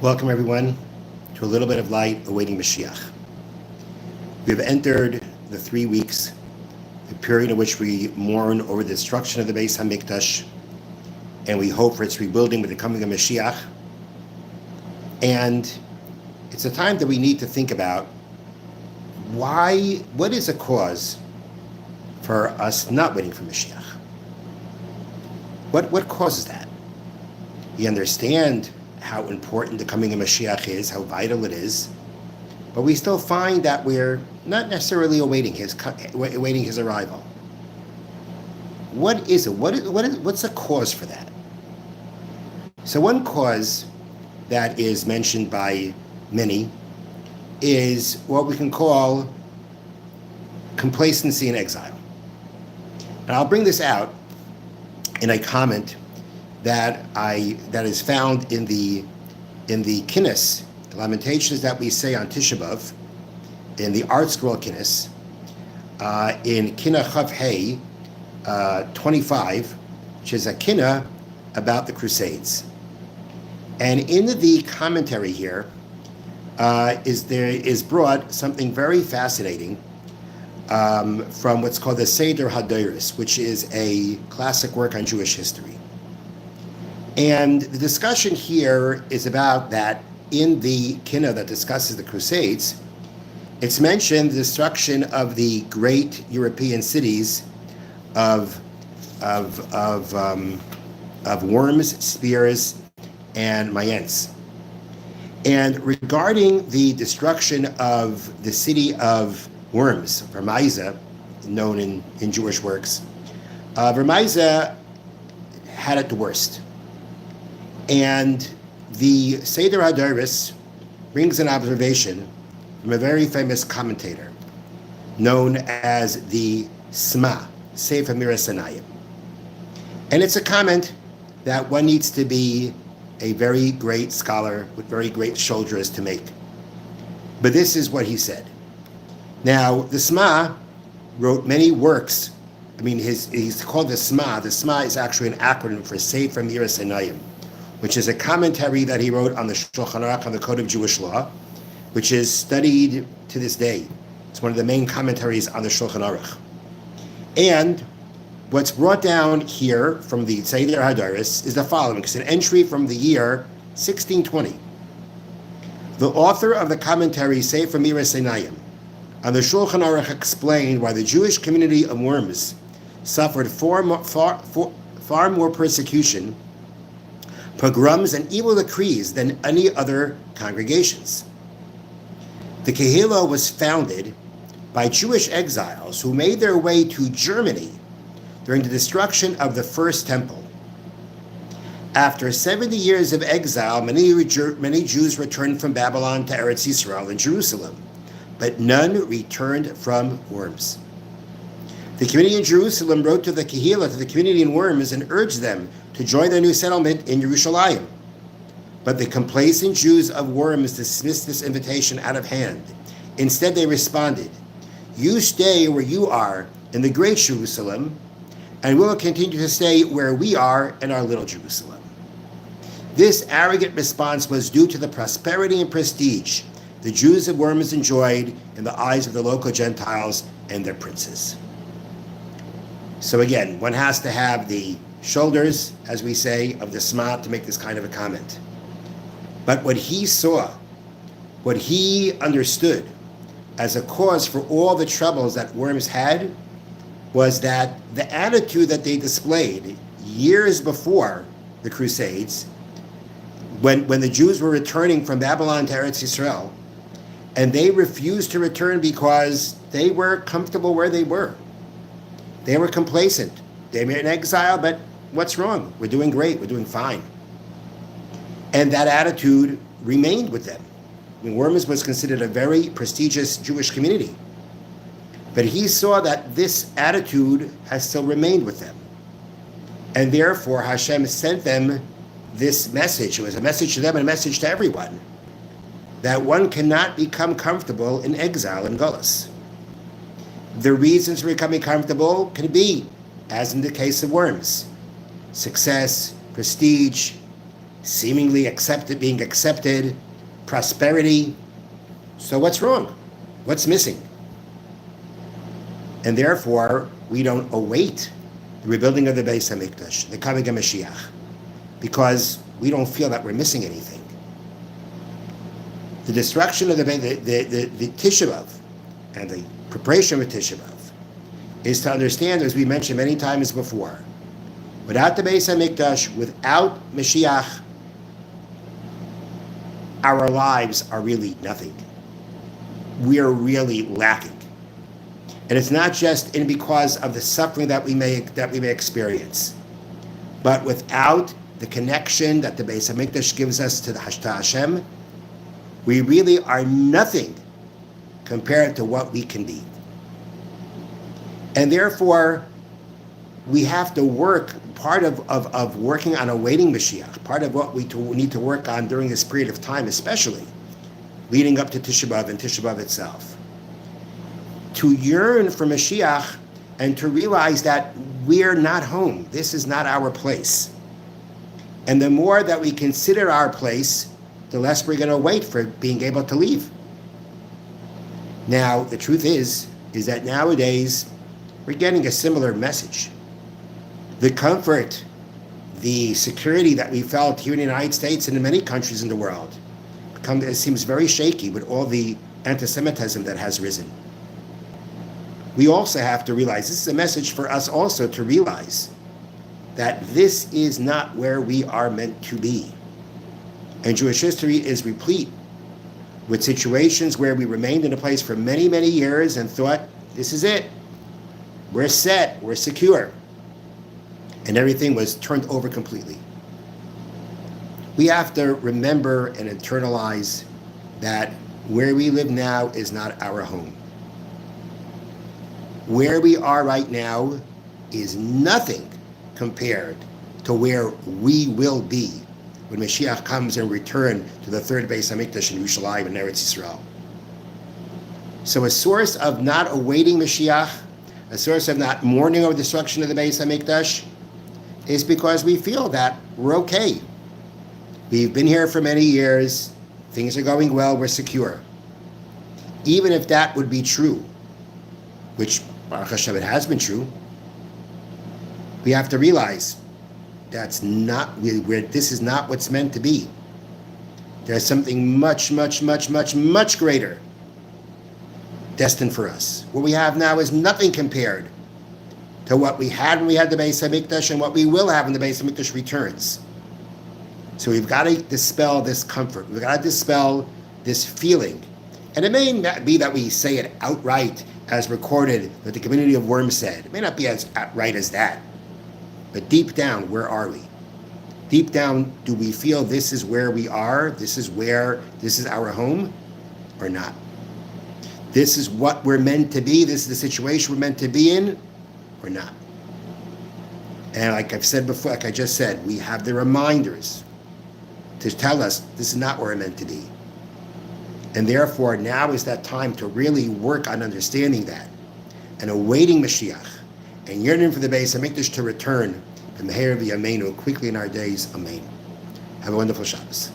Welcome, everyone, to a little bit of light awaiting Moshiach. We have entered the 3 weeks, the period in which we mourn over the destruction of the Beis HaMikdash, and we hope for its rebuilding with the coming of Moshiach. And it's a time that we need to think about what is the cause for us not waiting for Moshiach? What causes that? We understand how important the coming of Moshiach is, how vital it is, but we still find that we're not necessarily awaiting his arrival. What is it? What's the cause for that? So one cause that is mentioned by many is what we can call complacency in exile. And I'll bring this out in a comment that is found in the Kinnis, the Lamentations that we say on Tisha B'Av, in the Art Scroll Kinnis, in Kinna Chav Hey 25, which is a Kinna about the Crusades. And in the commentary here is brought something very fascinating from what's called the Seder HaDoros, which is a classic work on Jewish history. And the discussion here is about that in the Kinna that discusses the Crusades, it's mentioned the destruction of the great European cities of Worms, Spears, and Mayence. And regarding the destruction of the city of Worms, Vermeiza, known in Jewish works, Vermeiza had it the worst. And the Seder HaDoros brings an observation from a very famous commentator known as the Sma, Sefer Miras Hanayim. And it's a comment that one needs to be a very great scholar with very great shoulders to make. But this is what he said. Now, the Sma wrote many works. I mean, he's called the Sma. The Sma is actually an acronym for Sefer Miras Hanayim, which is a commentary that he wrote on the Shulchan Aruch, on the Code of Jewish Law, which is studied to this day. It's one of the main commentaries on the Shulchan Aruch. And what's brought down here from the Seder HaDoros is the following. It's an entry from the year 1620. The author of the commentary Sefer Miras Hanayim on the Shulchan Aruch explained why the Jewish community of Worms suffered far more persecution, pogroms, and evil decrees than any other congregations. The Kehillah was founded by Jewish exiles who made their way to Germany during the destruction of the First Temple. After 70 years of exile, many Jews returned from Babylon to Eretz Yisrael and Jerusalem, but none returned from Worms. The community in Jerusalem wrote to the Kehillah, to the community in Worms, and urged them to join their new settlement in Yerushalayim. But the complacent Jews of Worms dismissed this invitation out of hand. Instead, they responded, "You stay where you are in the great Jerusalem, and we will continue to stay where we are in our little Jerusalem." This arrogant response was due to the prosperity and prestige the Jews of Worms enjoyed in the eyes of the local Gentiles and their princes. So again, one has to have the shoulders, as we say, of the Sma to make this kind of a comment. But what he saw, what he understood as a cause for all the troubles that Worms had, was that the attitude that they displayed years before the Crusades, when the Jews were returning from Babylon to Eretz Yisrael, and they refused to return because they were comfortable where they were. They were complacent. They were in exile, but what's wrong? We're doing great. We're doing fine. And that attitude remained with them. I mean, Worms was considered a very prestigious Jewish community. But he saw that this attitude has still remained with them. And therefore, Hashem sent them this message. It was a message to them and a message to everyone, that one cannot become comfortable in exile in Gullus. The reasons for becoming comfortable can be, as in the case of Worms, success, prestige, seemingly being accepted, prosperity. So what's wrong? What's missing? And therefore, we don't await the rebuilding of the Beis HaMikdash, the coming of Moshiach, because we don't feel that we're missing anything. The destruction of the Tisha B'Av and the preparation of Tisha B'Av is to understand, as we mentioned many times before, without the Beis HaMikdash, without Mashiach, our lives are really nothing. We are really lacking. And it's not just because of the suffering that we may experience, but without the connection that the Beis HaMikdash gives us to Hashem, we really are nothing compared to what we can be. And therefore, we have to work, part of working on awaiting Mashiach, part of what we need to work on during this period of time, especially leading up to Tisha B'Av and Tisha B'Av itself, to yearn for Mashiach and to realize that we're not home. This is not our place. And the more that we consider our place, the less we're going to wait for being able to leave. Now, the truth is that nowadays, we're getting a similar message. The comfort, the security that we felt here in the United States and in many countries in the world, it seems very shaky with all the anti-Semitism that has risen. We also have to realize, this is a message for us also to realize that this is not where we are meant to be. And Jewish history is replete with situations where we remained in a place for many, many years and thought, this is it. We're set, we're secure. And everything was turned over completely. We have to remember and internalize that where we live now is not our home. Where we are right now is nothing compared to where we will be when Mashiach comes and return to the third Beis HaMikdash in Yerushalayim and Eretz Yisrael. So a source of not awaiting Mashiach, a source of not mourning over the destruction of the Beis HaMikdash, is because we feel that we're okay. We've been here for many years, things are going well, we're secure. Even if that would be true, which Baruch Hashem, it has been true, we have to realize that's not where this is not what's meant to be. There's something much, much, much, much, much greater destined for us. What we have now is nothing compared to what we had when we had the Beis HaMikdash and what we will have when the Beis HaMikdash returns. So we've got to dispel this comfort. We've got to dispel this feeling. And it may not be that we say it outright as recorded that the community of Worms said. It may not be as outright as that. But deep down, where are we? Deep down, do we feel this is where we are? This is our home? Or not? This is what we're meant to be? This is the situation we're meant to be in? Or not? And like I've said before, like I just said, we have the reminders to tell us this is not where we're meant to be. And therefore, now is that time to really work on understanding that and awaiting Mashiach and yearning for the Beis HaMikdash to return to Meher V'Yameinu quickly in our days. Amen. Have a wonderful Shabbos.